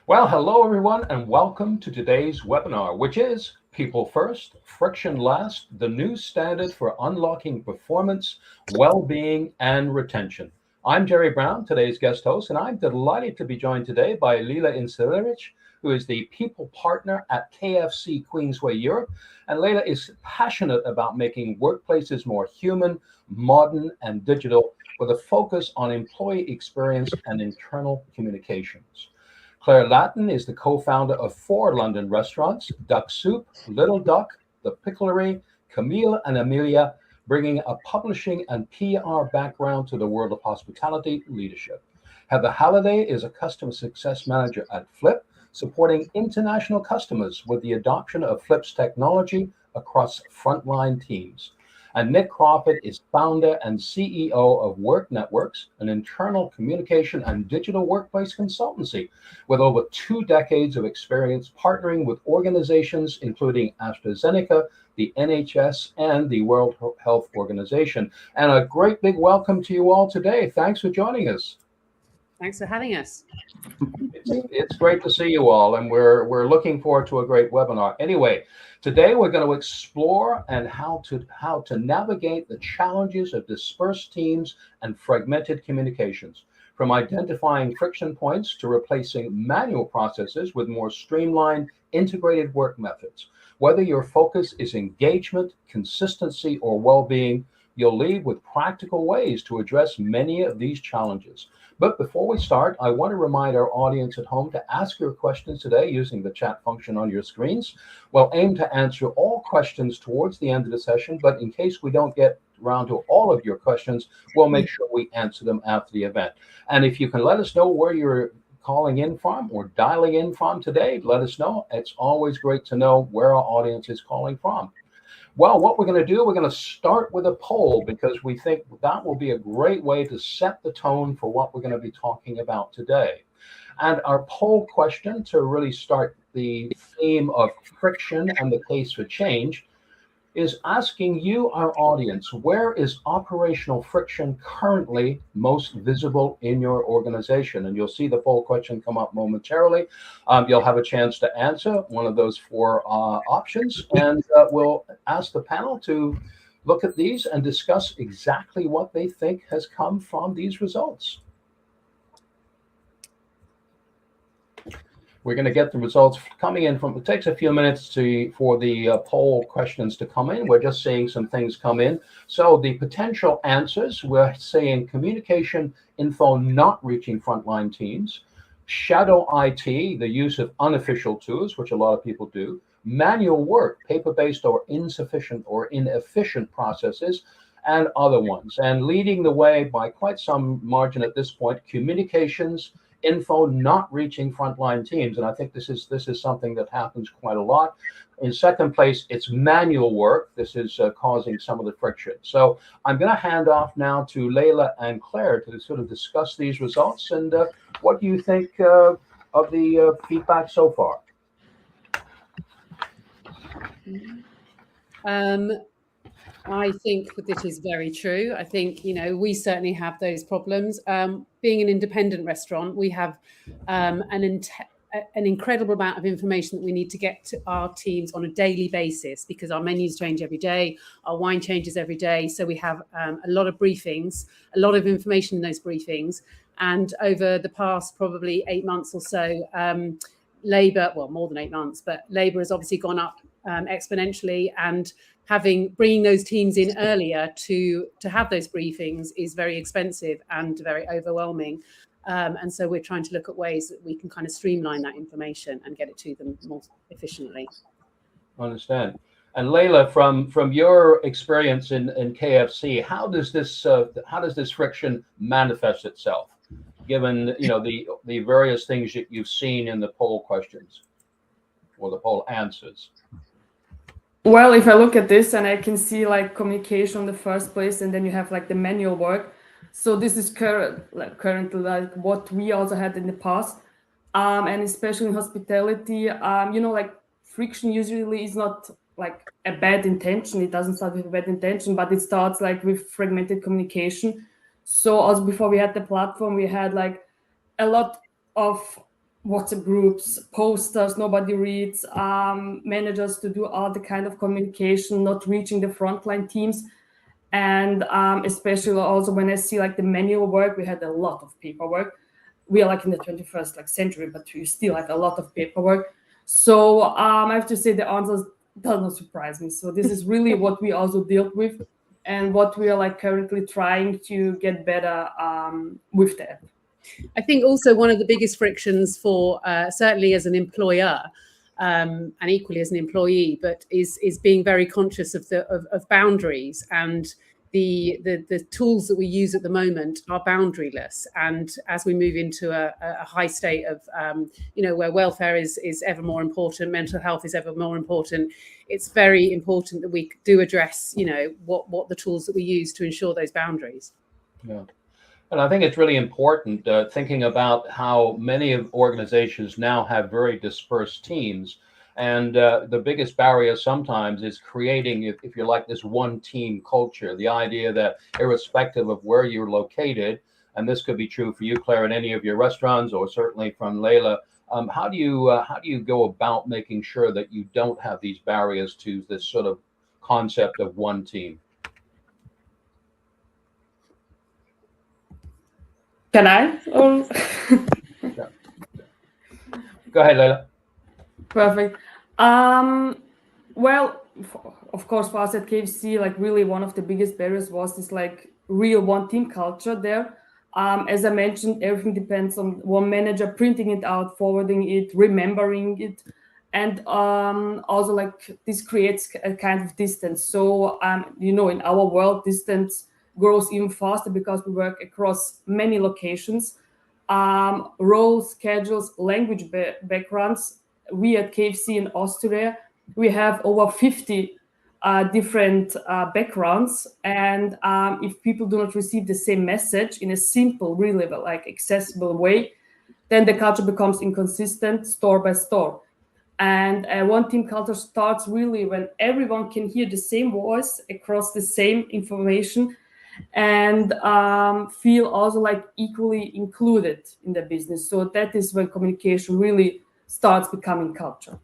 Well, hello everyone, and welcome to today's webinar, which is People First, Friction Last, the new standard for unlocking performance, well-being, and retention. I'm Jerry Brown, today's guest host, and I'm delighted to be joined today by Lejla Imsirevic, who is the People Partner at KFC Queensway Europe. And Lejla is passionate about making workplaces more human, modern, and digital with a focus on employee experience and internal communications. Clare Lattin is the co-founder of 4 London restaurants, Ducksoup, Little Duck, The Picklery, Camille and Amelia, bringing a publishing and PR background to the world of hospitality leadership. Heather Halliday is a customer success manager at Flip, supporting international customers with the adoption of Flip's technology across frontline teams. And Nick Crawford is founder and CEO of Work Networks, an internal communication and digital workplace consultancy with over 2 decades of experience partnering with organizations including AstraZeneca, the NHS, and the World Health Organization. And a great big welcome to you all today. Thanks for joining us. Thanks for having us. It's great to see you all, and we're looking forward to a great webinar. Anyway, today we're going to explore and how to navigate the challenges of dispersed teams and fragmented communications, from identifying friction points to replacing manual processes with more streamlined, integrated work methods. Whether your focus is engagement, consistency, or well-being, you'll leave with practical ways to address many of these challenges. But before we start, I want to remind our audience at home to ask your questions today using the chat function on your screens. We'll aim to answer all questions towards the end of the session, but in case we don't get around to all of your questions, we'll make sure we answer them after the event. And if you can let us know where you're calling in from or dialing in from today, let us know. It's always great to know where our audience is calling from. Well, what we're going to do, we're going to start with a poll because we think that will be a great way to set the tone for what we're going to be talking about today. And our poll question to really start the theme of friction and the case for change is asking you, our audience, where is operational friction currently most visible in your organization? And you'll see the poll question come up momentarily. You'll have a chance to answer one of those 4 options, and we'll ask the panel to look at these and discuss exactly what they think has come from these results. We're going to get the results coming in from, it takes a few minutes for the poll questions to come in. We're just seeing some things come in. So the potential answers, we're saying communication info not reaching frontline teams, shadow IT, the use of unofficial tools, which a lot of people do, manual work, paper-based or insufficient or inefficient processes, and other ones. And leading the way by quite some margin at this point, communications info not reaching frontline teams. And I think this is something that happens quite a lot. In second place, it's manual work. This is causing some of the friction. So I'm going to hand off now to Lejla and Clare to sort of discuss these results. And what do you think of the feedback so far? I think that this is very true. I think, we certainly have those problems. Being an independent restaurant, we have an incredible amount of information that we need to get to our teams on a daily basis because our menus change every day, our wine changes every day. So we have a lot of briefings, a lot of information in those briefings. And over the past probably 8 months or so, labour, well, more than 8 months, but labour has obviously gone up exponentially, and bringing those teams in earlier to have those briefings is very expensive and very overwhelming. And so we're trying to look at ways that we can kind of streamline that information and get it to them more efficiently. I understand. And Lejla, from your experience in KFC, how does this friction manifest itself, given the various things that you've seen in the poll questions or the poll answers? Well, if I look at this and I can see like communication in the first place, and then you have like the manual work. So this is currently like what we also had in the past, and especially in hospitality, like friction usually is not like a bad intention. It doesn't start with a bad intention, but it starts like with fragmented communication. So also before we had the platform, we had like a lot of WhatsApp groups, posters nobody reads, managers to do all the kind of communication, not reaching the frontline teams. And especially also when I see like the manual work, we had a lot of paperwork. We are like in the 21st century, but we still have a lot of paperwork. So I have to say the answers does not surprise me. So this is really what we also dealt with and what we are like currently trying to get better with that. I think also one of the biggest frictions for certainly as an employer and equally as an employee, but is being very conscious of boundaries, and the tools that we use at the moment are boundaryless. And as we move into a high state of where welfare is ever more important, mental health is ever more important, it's very important that we do address what the tools that we use to ensure those boundaries. Yeah. And I think it's really important thinking about how many of organizations now have very dispersed teams. And the biggest barrier sometimes is creating, if you like, this one team culture, the idea that irrespective of where you're located, and this could be true for you, Claire, in any of your restaurants, or certainly from Lejla, how do you go about making sure that you don't have these barriers to this sort of concept of one team? Can I? Or... Yeah. Go ahead, Lejla. Perfect. Well, of course, for us at KFC, like really one of the biggest barriers was this like real one team culture there. As I mentioned, everything depends on one manager printing it out, forwarding it, remembering it. And also like this creates a kind of distance. So, in our world, distance grows even faster because we work across many locations, roles, schedules, language backgrounds. We at KFC in Austria, we have over 50 different backgrounds. And if people do not receive the same message in a simple, really like accessible way, then the culture becomes inconsistent store by store. And one team culture starts really when everyone can hear the same voice across the same information and feel also like equally included in the business. So that is when communication really starts becoming culture.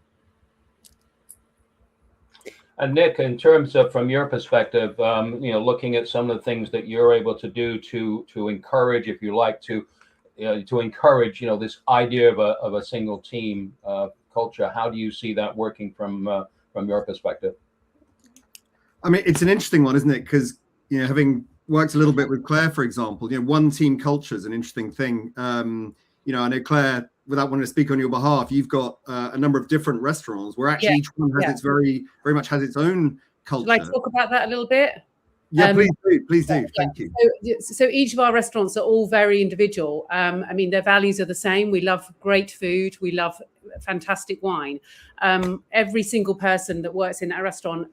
And Nick, in terms of from your perspective, looking at some of the things that you're able to do to encourage, if you like, to encourage, this idea of a single team culture, how do you see that working from your perspective? I mean, it's an interesting one, isn't it? Because having worked a little bit with Claire, for example, one team culture is an interesting thing. I know Claire, without wanting to speak on your behalf, you've got a number of different restaurants where actually each one has its very much has its own culture. Should I talk about that a little bit? Yeah, please do. Thank you. So each of our restaurants are all very individual. I mean, their values are the same. We love great food. We love fantastic wine. Every single person that works in that restaurant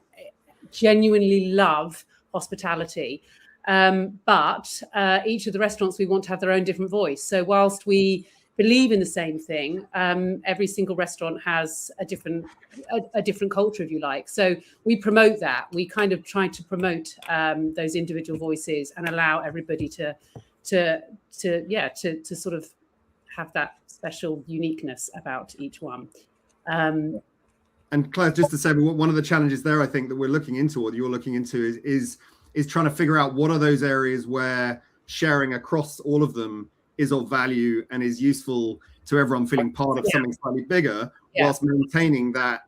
genuinely love hospitality. But each of the restaurants, we want to have their own different voice. So whilst we believe in the same thing, every single restaurant has a different culture, if you like. So we promote that. We kind of try to promote those individual voices and allow everybody to sort of have that special uniqueness about each one. And Claire, just to say, one of the challenges there, I think, that we're looking into, or you're looking into, is trying to figure out what are those areas where sharing across all of them is of value and is useful to everyone feeling part of something slightly bigger, whilst maintaining that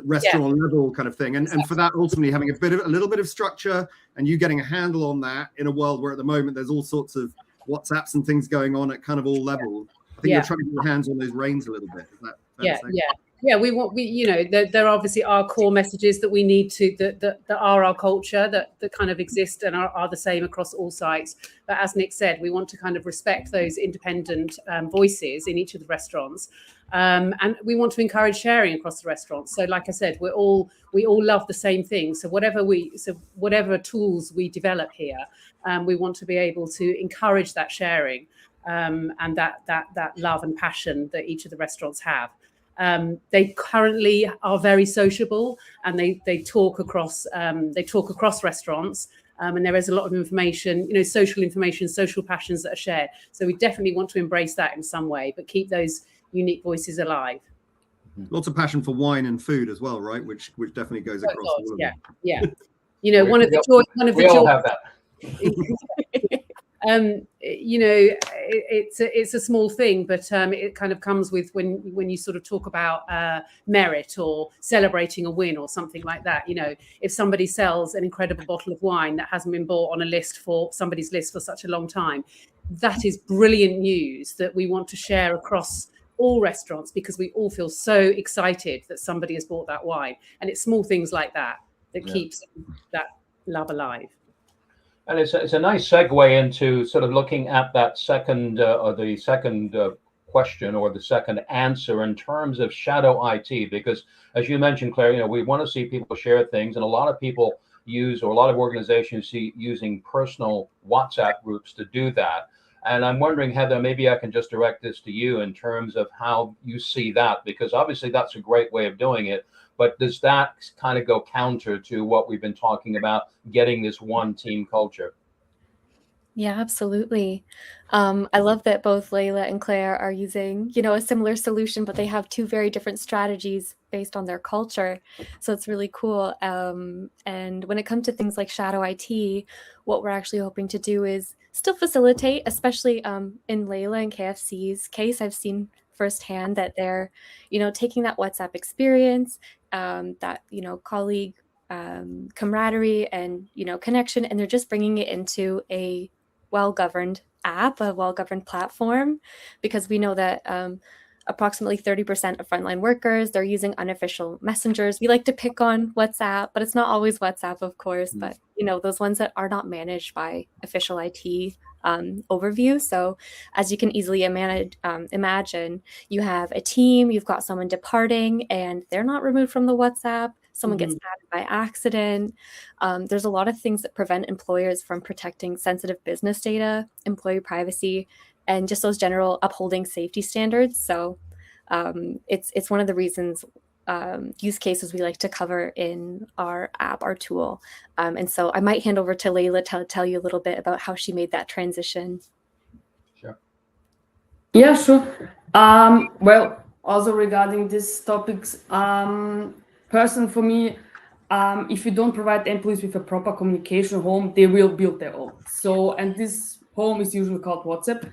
restaurant level kind of thing. And for that, ultimately having a little bit of structure and you getting a handle on that in a world where at the moment there's all sorts of WhatsApps and things going on at kind of all levels. I think you're trying to get your hands on those reins a little bit. Is that fair to say? There obviously are core messages that we need to that are our culture that kind of exist and are the same across all sites. But as Nick said, we want to kind of respect those independent voices in each of the restaurants, and we want to encourage sharing across the restaurants. So, like I said, we all love the same thing. So whatever tools we develop here, we want to be able to encourage that sharing and that love and passion that each of the restaurants have. They currently are very sociable, and they talk across restaurants, and there is a lot of information, social passions that are shared. So we definitely want to embrace that in some way, but keep those unique voices alive. Lots of passion for wine and food as well, right? Which definitely goes across all of them. Yeah. You know, one of the joys. We all have that. You know, it's a small thing, but it kind of comes with when you sort of talk about merit or celebrating a win or something like that. You know, if somebody sells an incredible bottle of wine that hasn't been bought on a list for somebody's list for such a long time, that is brilliant news that we want to share across all restaurants, because we all feel so excited that somebody has bought that wine. And it's small things like that keeps that love alive. And it's a nice segue into sort of looking at that second question or the second answer in terms of shadow IT, because as you mentioned, Claire, you know, we want to see people share things, and a lot of people use, or a lot of organizations see using personal WhatsApp groups to do that. And I'm wondering, Heather, maybe I can just direct this to you in terms of how you see that, because obviously that's a great way of doing it. But does that kind of go counter to what we've been talking about, getting this one team culture? Yeah, absolutely. I love that both Lejla and Claire are using, you know, a similar solution, but they have two very different strategies based on their culture. So it's really cool. And when it comes to things like shadow IT, what we're actually hoping to do is still facilitate, especially in Lejla and KFC's case. I've seen firsthand that they're, you know, taking that WhatsApp experience, that, you know, colleague camaraderie and, you know, connection, and they're just bringing it into a well-governed app, a well-governed platform, because we know that approximately 30% of frontline workers, they're using unofficial messengers. We like to pick on WhatsApp, but it's not always WhatsApp, of course, but, you know, those ones that are not managed by official IT overview. So as you can easily imagine, you have a team, you've got someone departing, and they're not removed from the WhatsApp. Someone gets added by accident. There's a lot of things that prevent employers from protecting sensitive business data, employee privacy, and just those general upholding safety standards. So it's one of the reasons use cases we like to cover in our app, our tool. And so I might hand over to Lejla to tell you a little bit about how she made that transition. Sure. Yeah, sure. Well, also regarding these topics, person for me, if you don't provide employees with a proper communication home, they will build their own. So, and this home is usually called WhatsApp.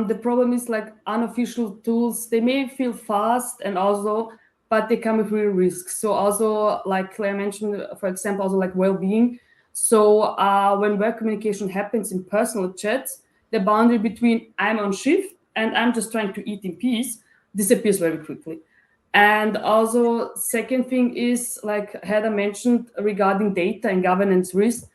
The problem is like unofficial tools, they may feel fast and also, but they come with real risks. So also, like Claire mentioned, for example, also like well-being. So when work communication happens in personal chats, the boundary between I'm on shift and I'm just trying to eat in peace disappears very quickly. And also, second thing is, like Heather mentioned, regarding data and governance risk.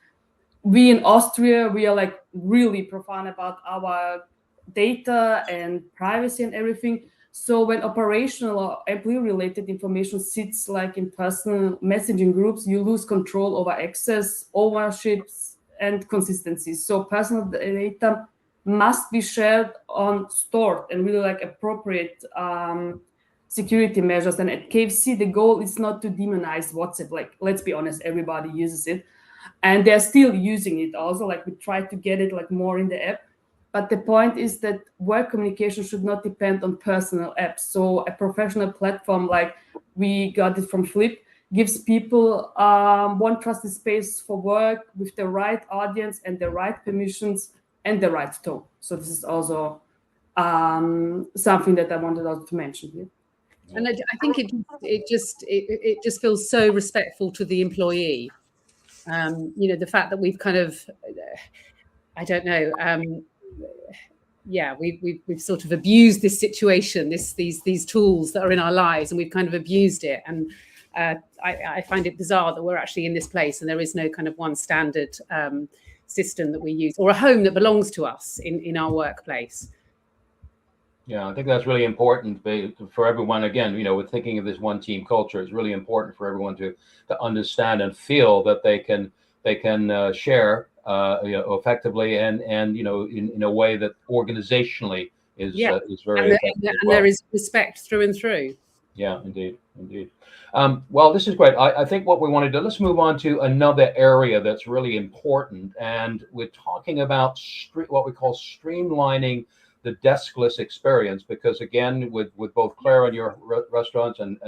We in Austria, we are like really profound about our data and privacy and everything. So when operational or employee-related information sits like in personal messaging groups, you lose control over access, ownerships, and consistency. So personal data must be shared on stored and really like appropriate security measures. And at KFC, the goal is not to demonize WhatsApp. Like, let's be honest, everybody uses it. And they're still using it also. Like, we try to get it like more in the app. But the point is that work communication should not depend on personal apps. So a professional platform, like we got it from Flip, gives people one trusted space for work with the right audience and the right permissions and the right tone. So this is also something that I wanted also to mention here. And I think it just feels so respectful to the employee. You know, the fact that we've kind of, I don't know, we've sort of abused this situation, these tools that are in our lives, and we've kind of abused it. And I find it bizarre that we're actually in this place and there is no kind of one standard system that we use, or a home that belongs to us in our workplace. Yeah, I think that's really important for everyone. Again, you know, with thinking of this one team culture, it's really important for everyone to understand and feel that they can share you know, effectively and you know, in a way that organizationally is very effective. And there is respect through and through. Yeah, indeed. Well, this is great. I think what we want to do, let's move on to another area that's really important, and we're talking about what we call streamlining the deskless experience, because again, with both Claire and your restaurants and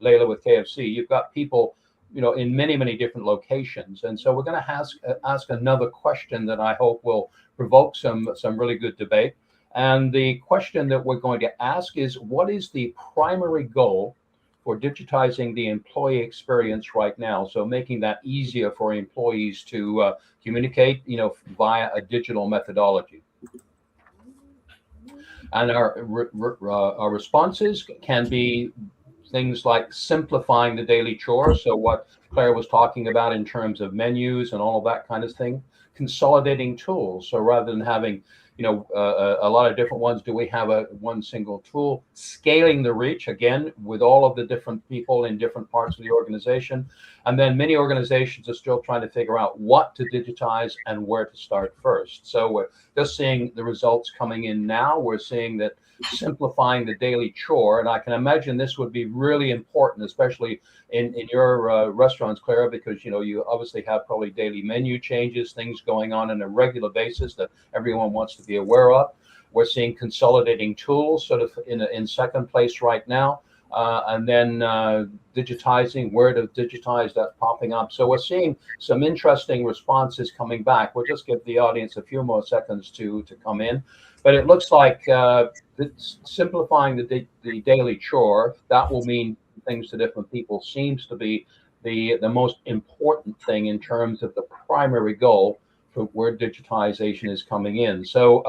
Lejla with KFC, you've got people, in many different locations. And so we're going to ask another question that I hope will provoke some really good debate. And the question that we're going to ask is, what is the primary goal for digitizing the employee experience right now? So making that easier for employees to communicate, via a digital methodology. And our responses can be things like simplifying the daily chores. So what Claire was talking about in terms of menus and all of that kind of thing, consolidating tools. So rather than having, a lot of different ones, do we have one single tool? Scaling the reach, again, with all of the different people in different parts of the organization. And then many organizations are still trying to figure out what to digitize and where to start first. So we're just seeing the results coming in now. We're seeing that simplifying the daily chore, and I can imagine this would be really important, especially in your restaurants, Claire, because you obviously have probably daily menu changes, things going on a regular basis that everyone wants to be aware of. We're seeing consolidating tools sort of in second place right now, and then digitizing, where to digitize, that's popping up. So we're seeing some interesting responses coming back. We'll just give the audience a few more seconds to come in. But it looks like simplifying the daily chore, that will mean things to different people, seems to be the most important thing in terms of the primary goal for where digitization is coming in. So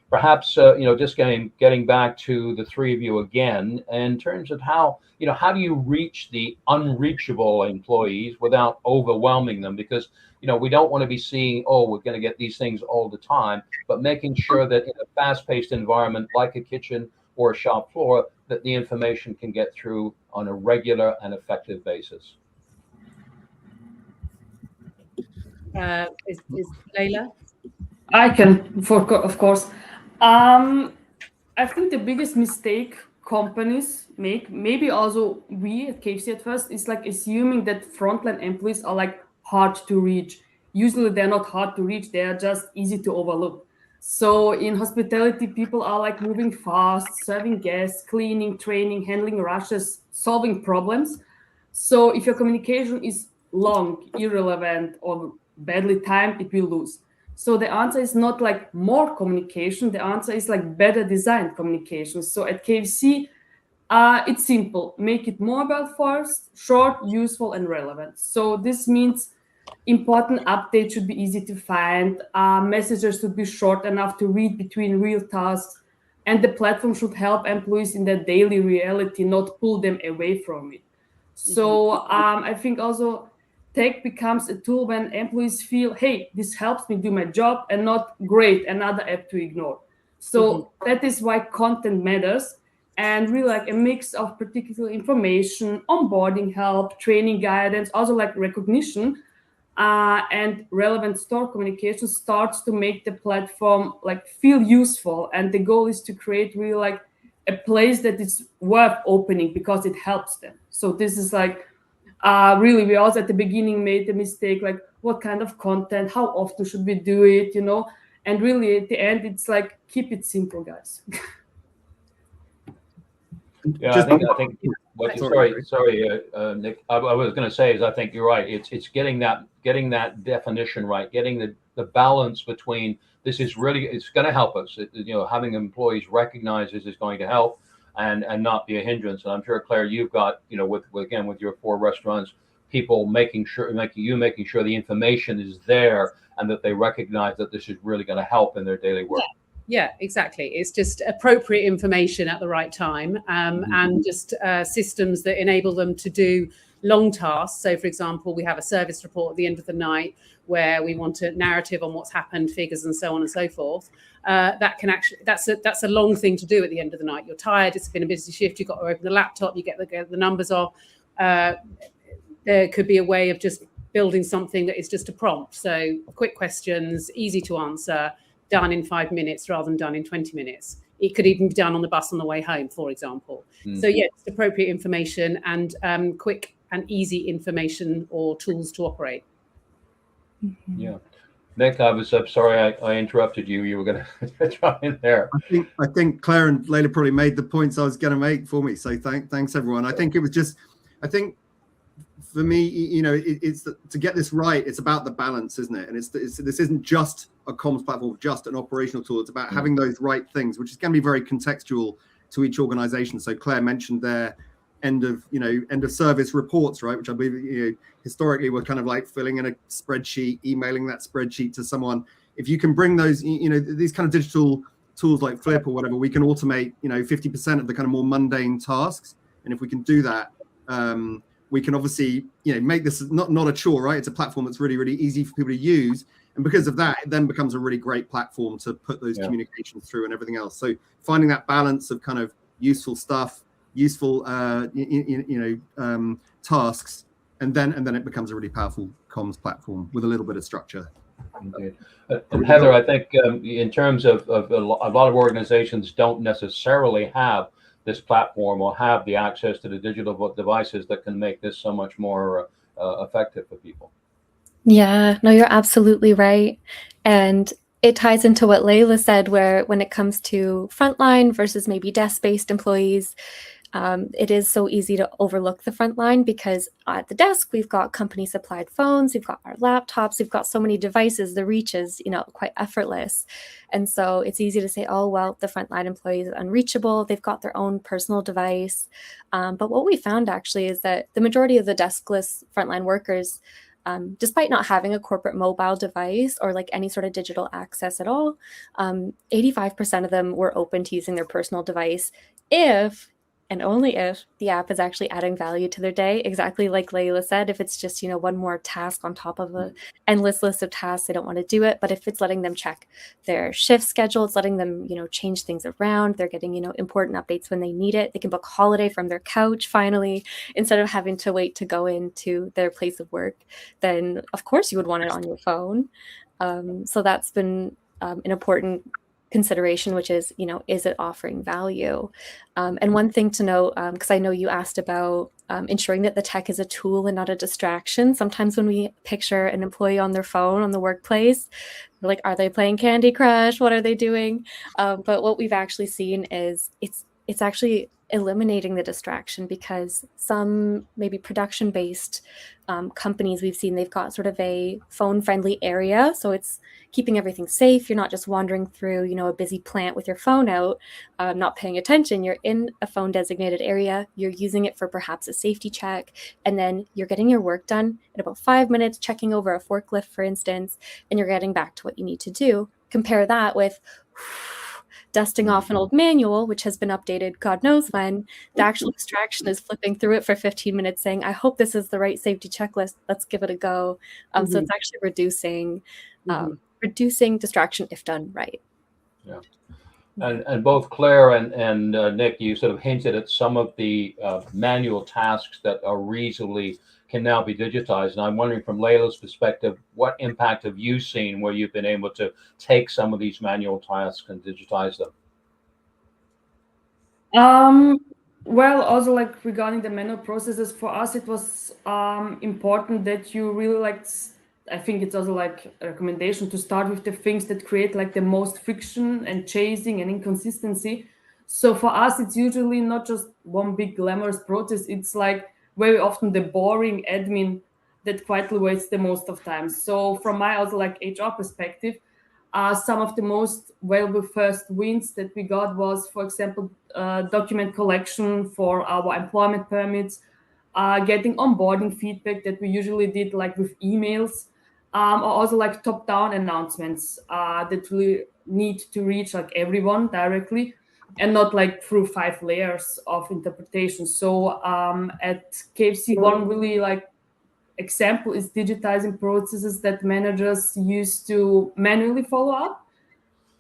perhaps just getting back to the three of you again, in terms of how do you reach the unreachable employees without overwhelming them? Because we don't want to be seeing, we're going to get these things all the time, but making sure that in a fast-paced environment like a kitchen or a shop floor, that the information can get through on a regular and effective basis. Is Lejla? I can, of course. I think the biggest mistake companies make, maybe also we at KFC at first, is like assuming that frontline employees are like hard to reach. Usually they're not hard to reach, they are just easy to overlook. So in hospitality, people are like moving fast, serving guests, cleaning, training, handling rushes, solving problems. So if your communication is long, irrelevant, or badly timed, it will lose. So the answer is not like more communication, the answer is like better designed communication. So at KFC, it's simple. Make it mobile first, short, useful, and relevant. So this means important updates should be easy to find, messages should be short enough to read between real tasks, and the platform should help employees in their daily reality, not pull them away from it. So I think also tech becomes a tool when employees feel, hey, this helps me do my job, and not, great, another app to ignore. So that is why content matters, and really like a mix of particular information, onboarding help, training guidance, also like recognition, and relevant store communication starts to make the platform like feel useful. And the goal is to create really like a place that is worth opening because it helps them. So this is like really, we also at the beginning made the mistake, like what kind of content, how often should we do it, and really at the end it's like, keep it simple, guys. Yeah, I think what sorry, Nick, I was going to say is, I think you're right. It's getting that definition right, getting the balance between, this is really, it's going to help us. Having employees recognize this is going to help and not be a hindrance. And I'm sure, Claire, you've got, with your 4 restaurants, people making sure the information is there and that they recognize that this is really going to help in their daily work. Yeah, exactly. It's just appropriate information at the right time, and just systems that enable them to do long tasks. So, for example, we have a service report at the end of the night where we want a narrative on what's happened, figures, and so on and so forth. That can actually, that's a long thing to do at the end of the night. You're tired. It's been a busy shift. You've got to open the laptop. You get the numbers off. There could be a way of just building something that is just a prompt. So, quick questions, easy to answer, done in 5 minutes rather than done in 20 minutes. It could even be done on the bus on the way home, for example. So yeah, it's appropriate information and quick and easy information or tools to operate. Yeah. Nick, I'm sorry I interrupted you. You were going to jump in there. I think Claire and Lejla probably made the points I was going to make for me. So thanks everyone. I think it was just, I think for me, you know, it's to get this right. It's about the balance, isn't it? And this isn't just a comms platform, just an operational tool. It's about having those right things, which is going to be very contextual to each organization. So Claire mentioned their end of service reports, right? Which I believe, you know, historically were kind of like filling in a spreadsheet, emailing that spreadsheet to someone. If you can bring those, you know, these kind of digital tools like Flip or whatever, we can automate, you know, 50% of the kind of more mundane tasks. And if we can do that, we can obviously, you know, make this not a chore, right? It's a platform that's really, really easy for people to use. And because of that, it then becomes a really great platform to put those communications through and everything else. So finding that balance of kind of useful stuff, useful, tasks, and then it becomes a really powerful comms platform with a little bit of structure. Indeed. And Heather, I think in terms of a lot of organizations don't necessarily have this platform or have the access to the digital devices that can make this so much more effective for people. Yeah, no, you're absolutely right. And it ties into what Lejla said, where when it comes to frontline versus maybe desk-based employees, it is so easy to overlook the frontline because at the desk, we've got company supplied phones, we've got our laptops, we've got so many devices, the reach is, you know, quite effortless. And so it's easy to say, oh, well, the frontline employee is unreachable. They've got their own personal device. But what we found actually is that the majority of the deskless frontline workers, despite not having a corporate mobile device or like any sort of digital access at all, 85% of them were open to using their personal device if and only if the app is actually adding value to their day. Exactly like Lejla said, if it's just, you know, one more task on top of an endless list of tasks, they don't want to do it. But if it's letting them check their shift schedule, it's letting them, you know, change things around, they're getting, you know, important updates when they need it. They can book holiday from their couch finally, instead of having to wait to go into their place of work, then of course you would want it on your phone. So that's been an important consideration, which is, you know, is it offering value? And one thing to note, because I know you asked about ensuring that the tech is a tool and not a distraction. Sometimes when we picture an employee on their phone on the workplace, we're like, are they playing Candy Crush? What are they doing? But what we've actually seen is it's actually eliminating the distraction, because some maybe production-based companies we've seen, they've got sort of a phone-friendly area. So it's keeping everything safe. You're not just wandering through, you know, a busy plant with your phone out, not paying attention. You're in a phone-designated area. You're using it for perhaps a safety check, and then you're getting your work done in about 5 minutes, checking over a forklift, for instance, and you're getting back to what you need to do. Compare that with dusting off an old manual, which has been updated God knows when. The actual distraction is flipping through it for 15 minutes saying, I hope this is the right safety checklist. Let's give it a go. So it's actually reducing distraction if done right. Yeah. And both Claire and Nick, you sort of hinted at some of the manual tasks that are reasonably can now be digitized. And I'm wondering, from Lejla's perspective, what impact have you seen where you've been able to take some of these manual tasks and digitize them? Well, also like regarding the manual processes, for us, it was important that you really like, I think it's also like a recommendation to start with the things that create like the most friction and chasing and inconsistency. So for us, it's usually not just one big glamorous process. It's like very often the boring admin that quietly wastes the most of time. So from my also like HR perspective, some of the most valuable first wins that we got was, for example, document collection for our employment permits, getting onboarding feedback that we usually did like with emails, or also like top-down announcements that we need to reach like everyone directly, and not like through 5 layers of interpretation. So at KFC, one really like example is digitizing processes that managers used to manually follow up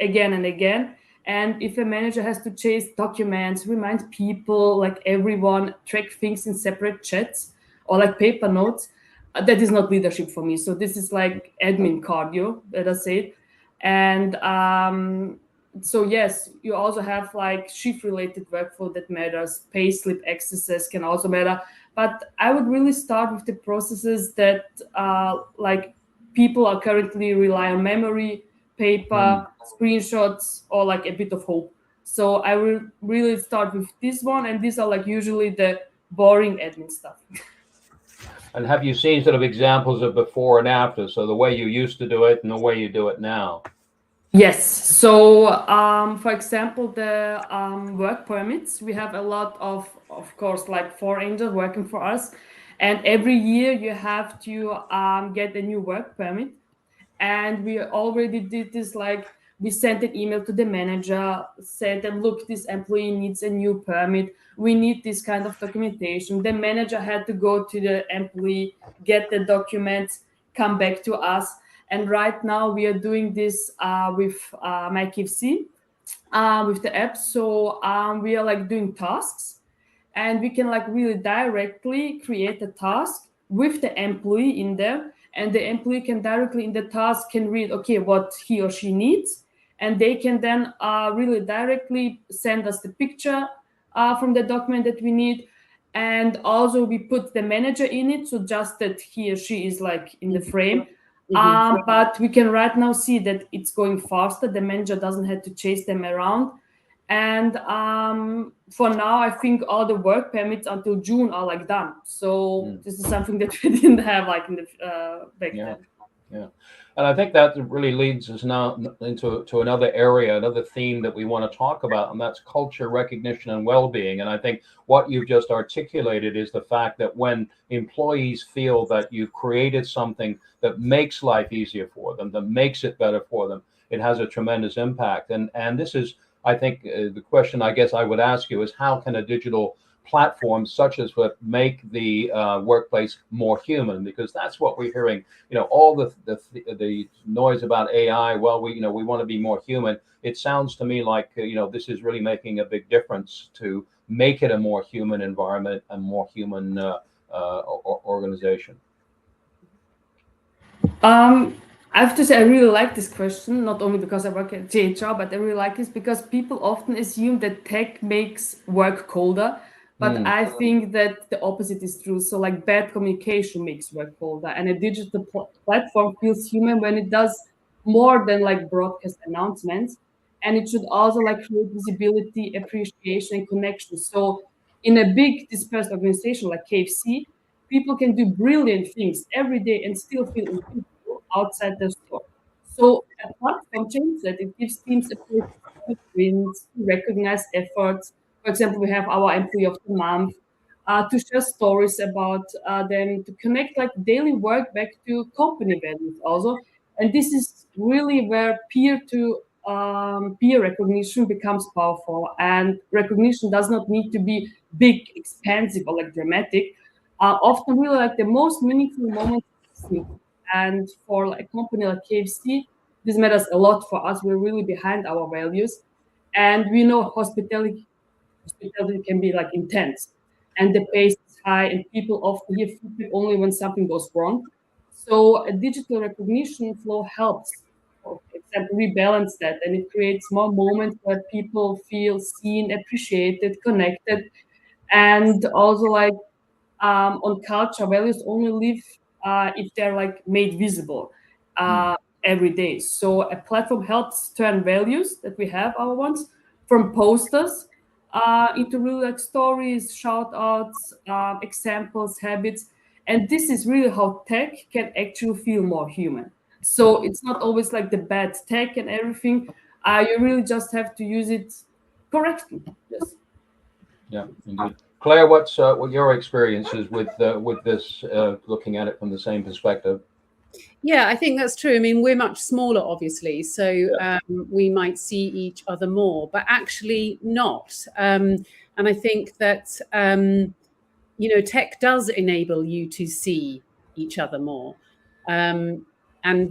again and again. And if a manager has to chase documents, remind people, like everyone, track things in separate chats or like paper notes, that is not leadership for me. So this is like admin cardio, let us say. And so yes, you also have like shift-related workflow that matters. Payslip accesses can also matter. But I would really start with the processes that like people are currently rely on memory, paper, screenshots, or like a bit of hope. So I will really start with this one, and these are like usually the boring admin stuff. And have you seen sort of examples of before and after? So the way you used to do it and the way you do it now? Yes. So, for example, the work permits, we have a lot of course, like 4 angels working for us. And every year you have to get a new work permit. And we already did this, like we sent an email to the manager, said them, look, this employee needs a new permit. We need this kind of documentation. The manager had to go to the employee, get the documents, come back to us. And right now we are doing this with my KFC, with the app. So we are like doing tasks, and we can like really directly create a task with the employee in there, and the employee can directly in the task can read, okay, what he or she needs, and they can then really directly send us the picture from the document that we need. And also we put the manager in it, so just that he or she is like in the frame. But we can right now see that it's going faster. The manager doesn't have to chase them around. And for now, I think all the work permits until June are like done. So this is something that we didn't have like in the back then. Yeah. And I think that really leads us now into another area, another theme that we want to talk about, and that's culture, recognition, and well-being. And I think what you've just articulated is the fact that when employees feel that you've created something that makes life easier for them, that makes it better for them, it has a tremendous impact. And this is, I think, the question I guess I would ask you is, how can a digital platform such as what make the workplace more human? Because that's what we're hearing. You know, all the noise about AI. Well, we want to be more human. It sounds to me like this is really making a big difference to make it a more human environment, a more human organization. I have to say, I really like this question, not only because I work at HR, but I really like this because people often assume that tech makes work colder. But I think that the opposite is true. So like bad communication makes work colder, and a digital platform feels human when it does more than like broadcast announcements. And it should also like create visibility, appreciation, and connection. So in a big dispersed organization like KFC, people can do brilliant things every day and still feel invisible outside their store. So a platform changes that. It gives teams a place to wins, to recognize efforts. For example, we have our employee of the month, to share stories about them, to connect like daily work back to company values also. And this is really where peer recognition becomes powerful. And recognition does not need to be big, expensive, or like dramatic. Often really like the most meaningful moments. And for like a company like KFC, this matters a lot for us. We're really behind our values. And we know hospitality can be like intense, and the pace is high, and people often hear feedback only when something goes wrong. So a digital recognition flow helps, for example, rebalance that, and it creates more moments where people feel seen, appreciated, connected. And also like on culture, values only live if they're like made visible every day. So a platform helps turn values that we have, our ones, from posters into really like stories, shout outs, examples, habits. And this is really how tech can actually feel more human. So it's not always like the bad tech and everything. You really just have to use it correctly. Yes. Yeah, indeed. Claire, what your experiences with this, looking at it from the same perspective? Yeah, I think that's true. I mean, we're much smaller, obviously, so we might see each other more, but actually not. And I think that tech does enable you to see each other more. And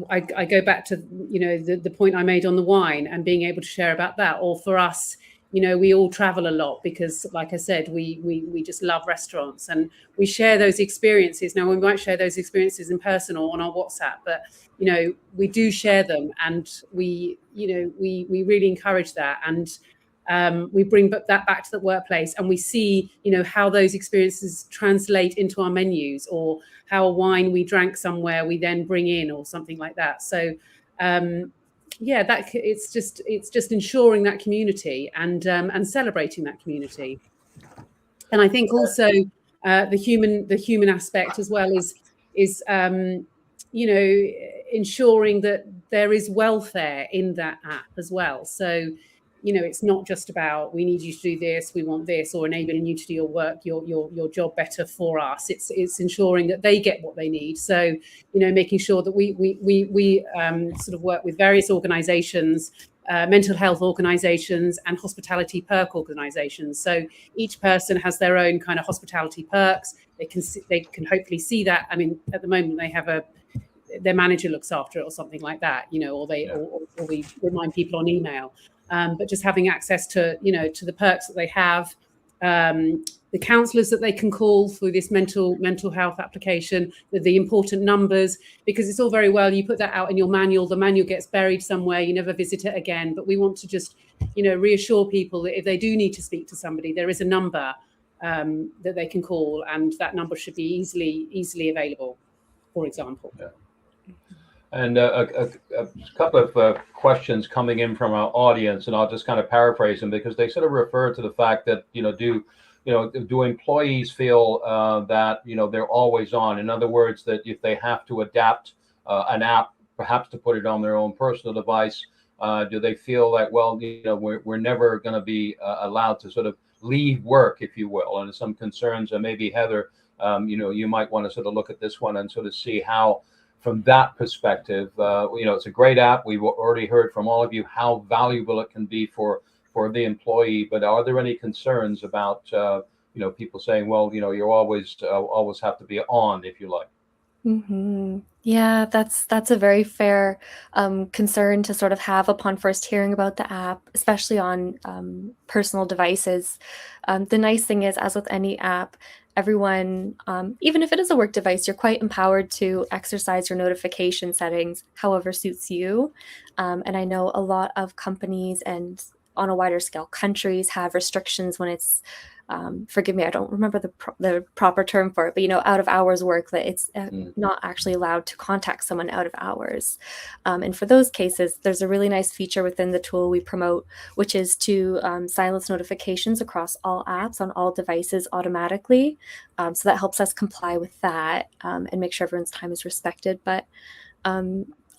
I go back to the point I made on the wine and being able to share about that. Or for us, we all travel a lot because, like I said, we just love restaurants and we share those experiences. Now, we might share those experiences in person or on our WhatsApp, but we do share them, and we really encourage that. And we bring that back to the workplace, and we see, how those experiences translate into our menus, or how a wine we drank somewhere we then bring in, or something like that. So it's just ensuring that community and celebrating that community. And I think also the human aspect as well is ensuring that there is welfare in that app as well. So it's not just about, we need you to do this, we want this, or enabling you to do your work, your job better for us. It's ensuring that they get what they need. So making sure that we sort of work with various organizations, mental health organizations and hospitality perk organizations. So each person has their own kind of hospitality perks. They can hopefully see that. I mean, at the moment they have their manager looks after it or something like that, or we remind people on email. But just having access to the perks that they have, the counsellors that they can call through this mental health application, the important numbers, because it's all very well, you put that out in your manual, the manual gets buried somewhere, you never visit it again. But we want to just, reassure people that if they do need to speak to somebody, there is a number that they can call, and that number should be easily available, for example. Yeah. And a couple of questions coming in from our audience, and I'll just kind of paraphrase them, because they sort of refer to the fact that, do employees feel that, they're always on? In other words, that if they have to adapt an app, perhaps to put it on their own personal device, do they feel like, well, we're never going to be allowed to sort of leave work, if you will? And some concerns, and maybe Heather, you might want to sort of look at this one and sort of see how, from that perspective, it's a great app. We've already heard from all of you how valuable it can be for the employee. But are there any concerns about people saying, well, you always have to be on, if you like? Mm-hmm. Yeah, that's a very fair concern to sort of have upon first hearing about the app, especially on personal devices. The nice thing is, as with any app, everyone, even if it is a work device, you're quite empowered to exercise your notification settings however suits you. And I know a lot of companies, and on a wider scale, countries have restrictions when it's, forgive me, I don't remember the proper term for it, but out of hours work, that it's not actually allowed to contact someone out of hours. And for those cases, there's a really nice feature within the tool we promote, which is to silence notifications across all apps on all devices automatically. So that helps us comply with that and make sure everyone's time is respected. But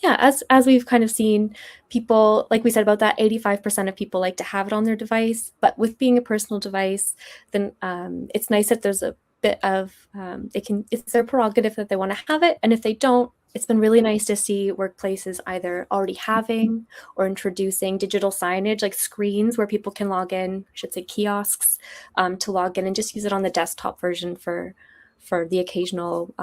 yeah, as we've kind of seen, people, like we said about that, 85% of people like to have it on their device. But with being a personal device, then it's nice that there's a bit of, it's their prerogative that they want to have it. And if they don't, it's been really nice to see workplaces either already having or introducing digital signage, like screens where people can log in, I should say kiosks, to log in and just use it on the desktop version for the occasional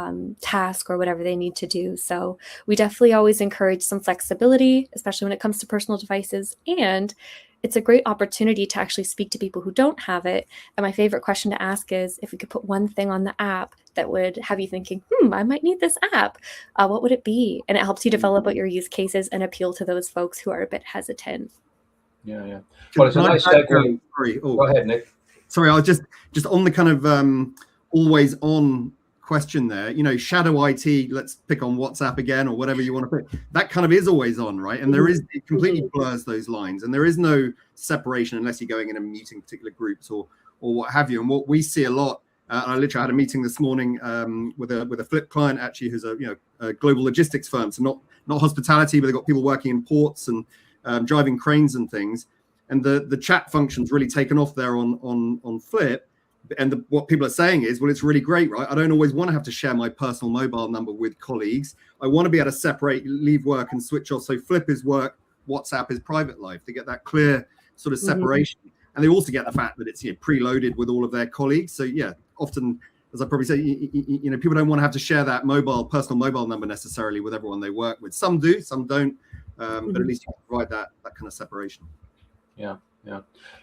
task or whatever they need to do. So we definitely always encourage some flexibility, especially when it comes to personal devices. And it's a great opportunity to actually speak to people who don't have it. And my favorite question to ask is, if we could put one thing on the app that would have you thinking, I might need this app, what would it be? And it helps you develop out your use cases and appeal to those folks who are a bit hesitant. Yeah. Well, it's a nice segue. Go ahead, Nick. Sorry, I was just on the kind of always on question there, shadow IT, let's pick on WhatsApp again, or whatever you want to pick, that kind of is always on, right? And it completely blurs those lines, and there is no separation unless you're going in and muting particular groups or what have you. And what we see a lot, I literally had a meeting this morning with a Flip client, actually, who's a global logistics firm, so not hospitality, but they've got people working in ports and driving cranes and things, and the chat function's really taken off there on Flip. And what people are saying is, well, it's really great, right? I don't always want to have to share my personal mobile number with colleagues. I want to be able to separate, leave work and switch off. So Flip is work, WhatsApp is private life, to get that clear sort of separation. And they also get the fact that it's preloaded with all of their colleagues. So yeah, often, as I probably say, people don't want to have to share that personal mobile number necessarily with everyone they work with. Some do, some don't, but at least you can provide that kind of separation. Yeah.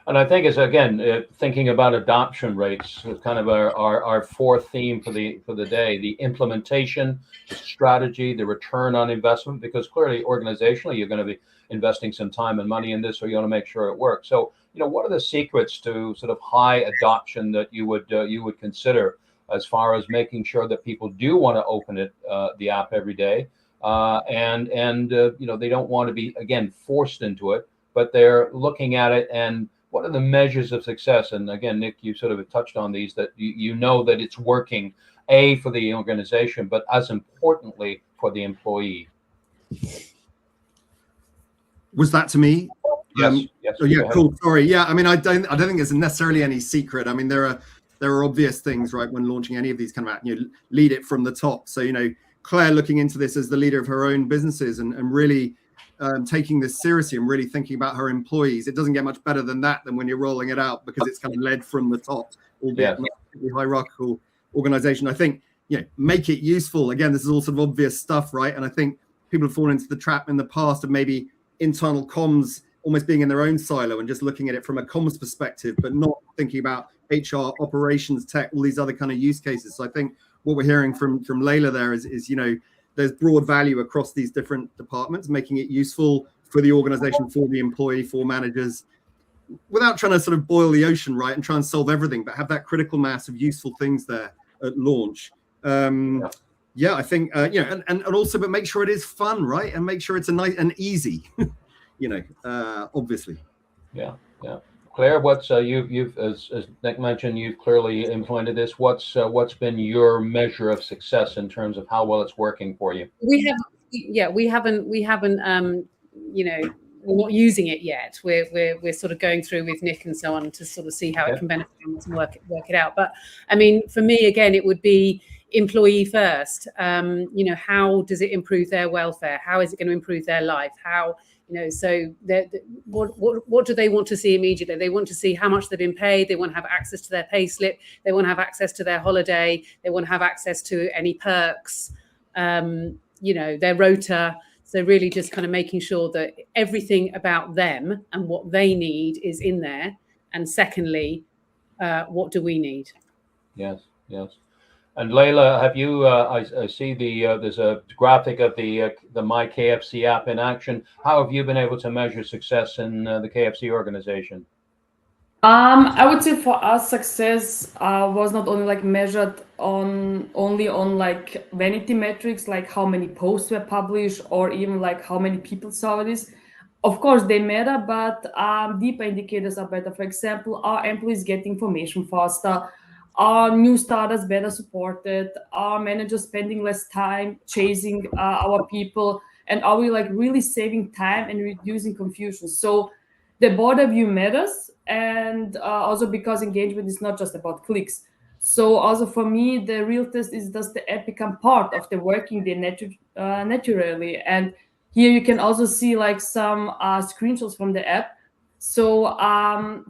And I think it's, again, thinking about adoption rates is kind of our fourth theme for the day: the implementation, the strategy, the return on investment, because clearly organizationally you're going to be investing some time and money in this, so you want to make sure it works. So what are the secrets to sort of high adoption that you would consider as far as making sure that people do want to open the app every day, and they don't want to be, again, forced into it, but they're looking at it, and what are the measures of success? And again, Nick, you sort of touched on these, that you know that it's working, for the organization, but as importantly for the employee. Was that to me? Yes. Yes. Oh, yeah. Cool. Sorry. Yeah. I mean, I don't think there's necessarily any secret. I mean, there are obvious things, right, when launching any of these kind of, lead it from the top. So, Claire looking into this as the leader of her own businesses and really taking this seriously and really thinking about her employees. It doesn't get much better than that, than when you're rolling it out, because it's kind of led from the top, albeit not a hierarchical organization. I think, make it useful. Again, this is all sort of obvious stuff, right? And I think people have fallen into the trap in the past of maybe internal comms almost being in their own silo and just looking at it from a comms perspective, but not thinking about HR, operations, tech, all these other kind of use cases. So I think what we're hearing from Lejla there is there's broad value across these different departments, making it useful for the organization, for the employee, for managers, without trying to sort of boil the ocean, right, and try and solve everything, but have that critical mass of useful things there at launch. I think, and also, but make sure it is fun, right? And make sure it's a nice and easy, obviously. Yeah. Claire, what's you've as Nick mentioned, you've clearly implemented this. What's been your measure of success in terms of how well it's working for you? We haven't we're not using it yet. We're sort of going through with Nick and so on to sort of see how it can benefit us and work it out. But I mean, for me, again, it would be employee first. How does it improve their welfare? How is it going to improve their life? How, so what do they want to see immediately? They want to see how much they've been paid. They want to have access to their pay slip. They want to have access to their holiday. They want to have access to any perks, their rota. So really just kind of making sure that everything about them and what they need is in there. And secondly, what do we need? Yes. And Lejla, have you? I see there's a graphic of the My KFC app in action. How have you been able to measure success in the KFC organization? I would say for us, success was not only measured only on vanity metrics, like how many posts were published or even how many people saw this. Of course, they matter, but deeper indicators are better. For example, our employees get information faster, our new starters better supported, our managers spending less time chasing our people, and are we really saving time and reducing confusion? So the border view matters, and also because engagement is not just about clicks. So also for me, the real test is, does the app become part of the working day naturally? And here you can also see some screenshots from the app. So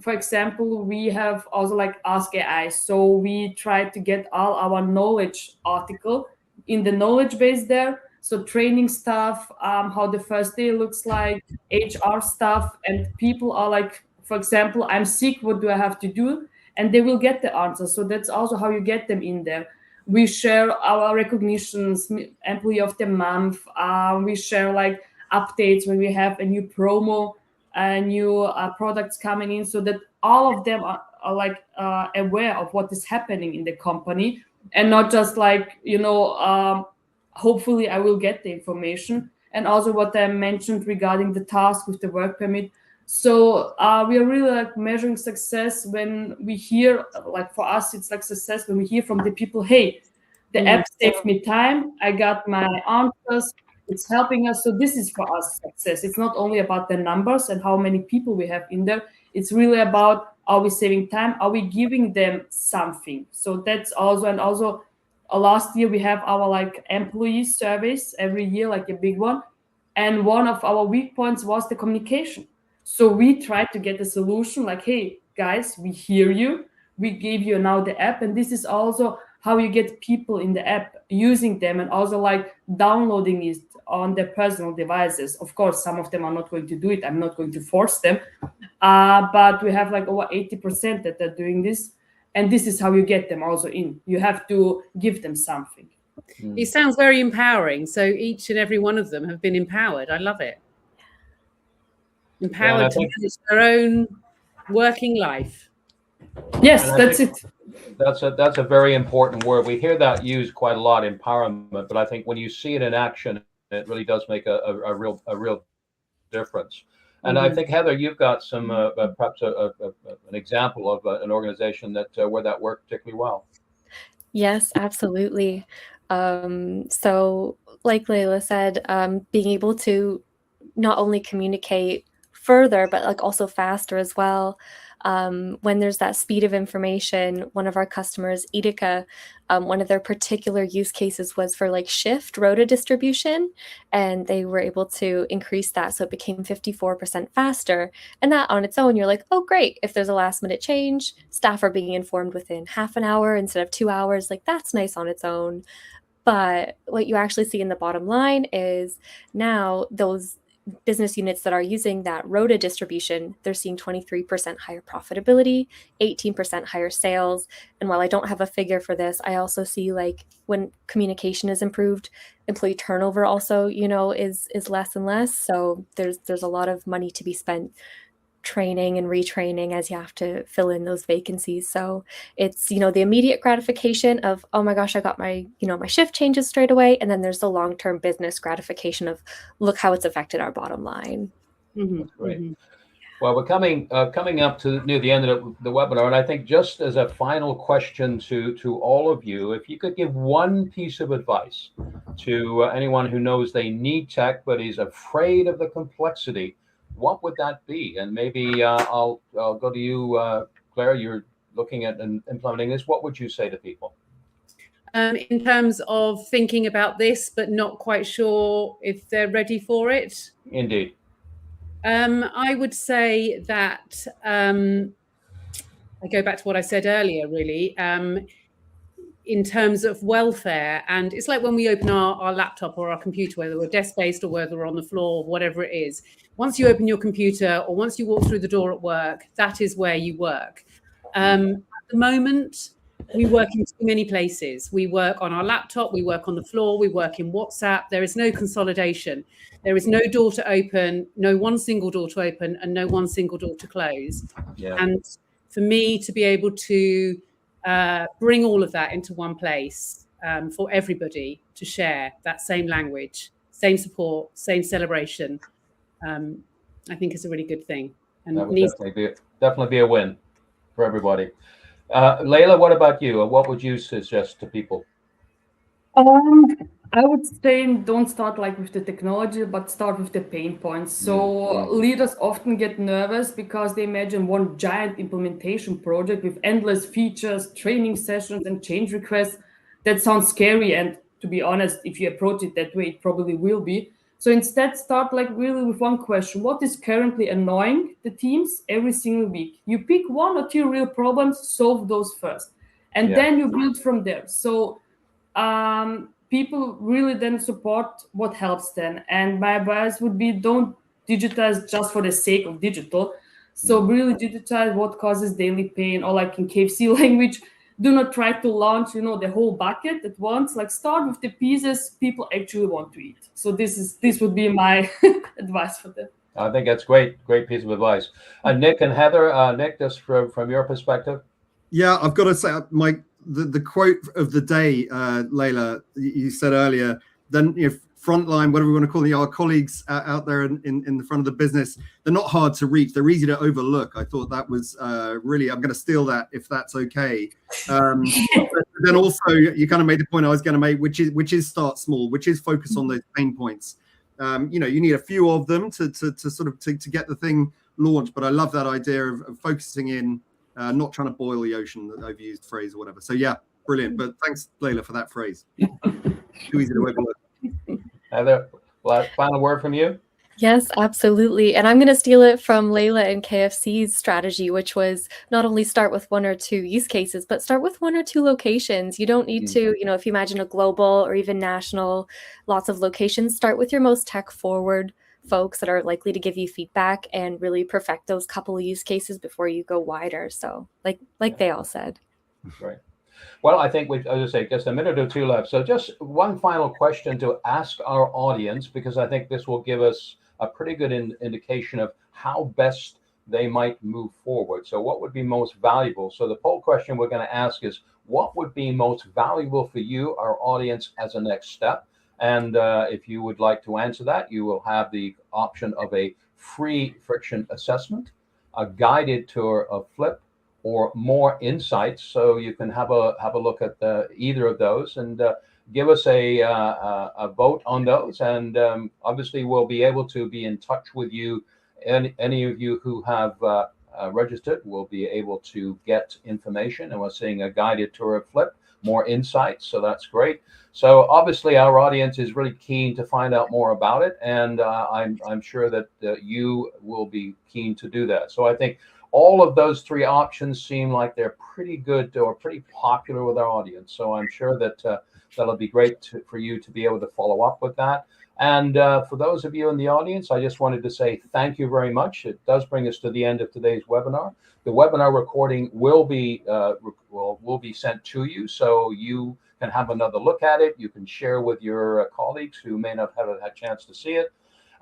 for example, we have also Ask AI. So we try to get all our knowledge article in the knowledge base there. So training stuff, how the first day looks like, HR stuff, and people are for example, I'm sick, what do I have to do? And they will get the answer. So that's also how you get them in there. We share our recognitions, employee of the month. We share updates when we have a new promo, new products coming in, so that all of them are aware of what is happening in the company, and not just hopefully I will get the information. And also what I mentioned regarding the task with the work permit. So we are really measuring success when we hear, for us, it's success when we hear from the people, hey, the app saved me time, I got my answers, it's helping us. So this is for us success. It's not only about the numbers and how many people we have in there. It's really about, are we saving time? Are we giving them something? So that's also, and also last year we have our employee surveys every year, a big one. And one of our weak points was the communication. So we tried to get a solution hey, guys, we hear you. We gave you now the app. And this is also how you get people in the app, using them, and also downloading it on their personal devices. Of course, some of them are not going to do it. I'm not going to force them. But we have over 80% that are doing this. And this is how you get them also in. You have to give them something. It sounds very empowering. So each and every one of them have been empowered. I love it. Empowered to manage their own working life. Yes, And I that's think it. that's a very important word. We hear that used quite a lot, empowerment, but I think when you see it in action, it really does make a real difference. And I think, Heather, you've got some perhaps an example of an organization that where that worked particularly well. Yes, absolutely. So, like Lejla said, being able to not only communicate further, but like also faster as well. When there's that speed of information, one of our customers, Edeka, one of their particular use cases was for like shift rota distribution, and they were able to increase that so it became 54% faster. And that on its own, you're like, oh, great. If there's a last minute change, staff are being informed within half an hour instead of 2 hours. Like that's nice on its own. But what you actually see in the bottom line is now those business units that are using that rota distribution, they're seeing 23% higher profitability, 18% higher sales. And while I don't have a figure for this, I also see like when communication is improved, employee turnover also, is less and less. So there's a lot of money to be spent training and retraining as you have to fill in those vacancies. So it's, the immediate gratification of, oh my gosh, I got my, my shift changes straight away. And then there's the long-term business gratification of look how it's affected our bottom line. That's great. Well, we're coming up to near the end of the webinar, and I think just as a final question to all of you, if you could give one piece of advice to anyone who knows they need tech but is afraid of the complexity, what would that be? And maybe I'll go to you, Claire. You're looking at and implementing this. What would you say to people? In terms of thinking about this, but not quite sure if they're ready for it? Indeed. I would say that I go back to what I said earlier, really, in terms of welfare. And it's like when we open our laptop or our computer, whether we're desk-based or whether we're on the floor, whatever it is. Once you open your computer or once you walk through the door at work, that is where you work. At the moment, we work in too many places. We work on our laptop, we work on the floor, we work in WhatsApp. There is no consolidation. There is no door to open, no one single door to open, and no one single door to close. Yeah. And for me to be able to bring all of that into one place for everybody to share that same language, same support, same celebration, I think is a really good thing. And that would definitely be a win for everybody. Lejla, what about you? What would you suggest to people? I would say don't start like with the technology, but start with the pain points. So leaders often get nervous because they imagine one giant implementation project with endless features, training sessions, and change requests. That sounds scary. And to be honest, if you approach it that way, it probably will be. So instead, start like really with one question. What is currently annoying the teams every single week? You pick 1 or 2 real problems, solve those first. And then you build from there. So people really then support what helps them. And my advice would be don't digitize just for the sake of digital. So really digitize what causes daily pain, or like in KFC language, do not try to launch, the whole bucket at once. Like start with the pieces people actually want to eat. So this would be my advice for them. I think that's great piece of advice. Nick and Heather, Nick, just from your perspective. Yeah, I've got to say, Mike, the quote of the day, Lejla, you said earlier, then Frontline, whatever we want to call them, our colleagues out there in the front of the business, they're not hard to reach. They're easy to overlook. I thought that was really, I'm going to steal that if that's okay. Then also, you kind of made the point I was going to make, which is start small, which is focus on those pain points. You need a few of them to get the thing launched. But I love that idea of focusing in, not trying to boil the ocean, that overused phrase or whatever. So yeah, brilliant. But thanks, Lejla, for that phrase. Too easy to overlook. Heather, final word from you? Yes, absolutely. And I'm going to steal it from Lejla and KFC's strategy, which was not only start with 1 or 2 use cases, but start with 1 or 2 locations. You don't need to, if you imagine a global or even national, lots of locations, start with your most tech forward folks that are likely to give you feedback and really perfect those couple of use cases before you go wider. So like they all said. Right. Well, I think as I say, just a minute or 2 left. So just one final question to ask our audience, because I think this will give us a pretty good indication of how best they might move forward. So what would be most valuable? So the poll question we're going to ask is, what would be most valuable for you, our audience, as a next step? And if you would like to answer that, you will have the option of a free friction assessment, a guided tour of Flip, or more insights. So you can have a look at either of those and give us a vote on those. And obviously, we'll be able to be in touch with you. Any of you who have registered will be able to get information. And we're seeing a guided tour of Flip, more insights. So that's great. So obviously, our audience is really keen to find out more about it, and I'm sure that you will be keen to do that. So I think all of those three options seem like they're pretty good or pretty popular with our audience. So I'm sure that that'll be great for you to be able to follow up with that. And for those of you in the audience, I just wanted to say thank you very much. It does bring us to the end of today's webinar. The webinar recording will be sent to you, so you can have another look at it. You can share with your colleagues who may not have had a chance to see it.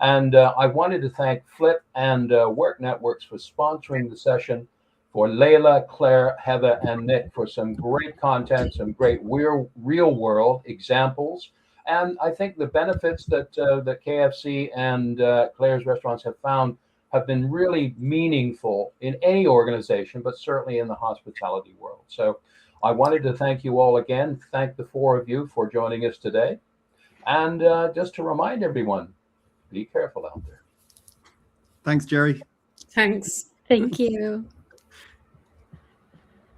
And I wanted to thank Flip and Work Networks for sponsoring the session, for Lejla, Claire, Heather, and Nick for some great content, some great real world examples. And I think the benefits that the KFC and Claire's restaurants have found have been really meaningful in any organization, but certainly in the hospitality world. So I wanted to thank you all again. Thank the four of you for joining us today. And just to remind everyone, be careful out there. Thanks, Jerry. Thanks. Thank you.